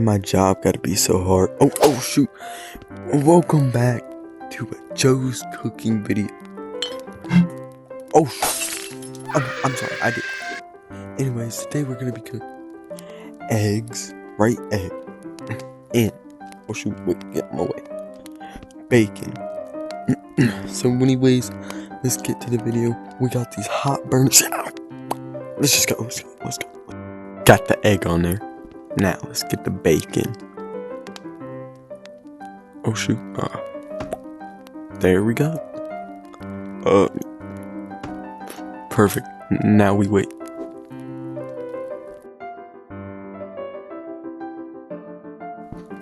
my job gotta be so hard? Oh shoot. Welcome back to a Joe's cooking video. Oh shoot. I'm sorry, I did. Anyways, today we're gonna be cooking eggs, right? Egg. And oh shoot, wait, get in my way. Bacon. So anyways, let's get to the video. We got these hot burners. Let's just go, let's go. Got the egg on there. Now let's get the bacon. Oh shoot. There we go. Perfect. Now we wait.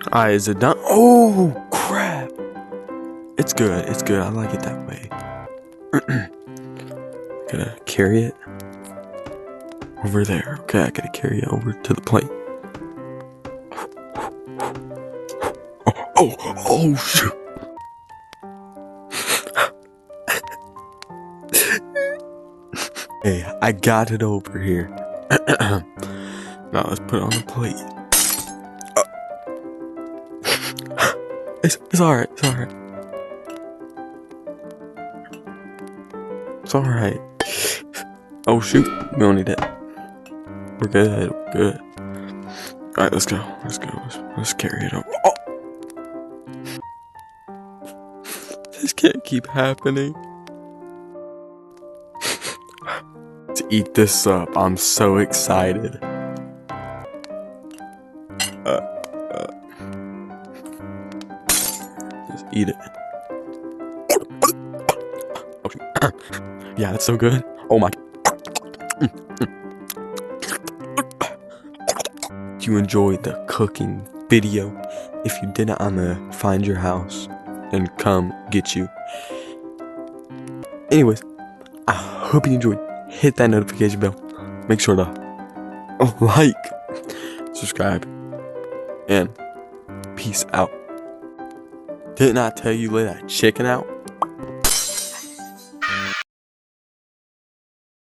Alright, is it done? Oh crap. It's good. I like it that way. Gotta carry it over there. Okay, I gotta carry it over to the plate. Oh shoot. Hey, I got it over here. Now let's put it on the plate. It's alright. It's alright. Oh shoot, we don't need it. We're good. Alright, let's go. Let's carry it over. Oh! This can't keep happening. To eat this up, I'm so excited. Just eat it. Okay. Yeah, that's so good. Oh my. If you enjoyed the cooking video, if you didn't, I'm gonna find your house and come get you. Anyways, I hope you enjoyed. Hit that notification bell. Make sure to like, subscribe, and peace out. Didn't I tell you lay that chicken out?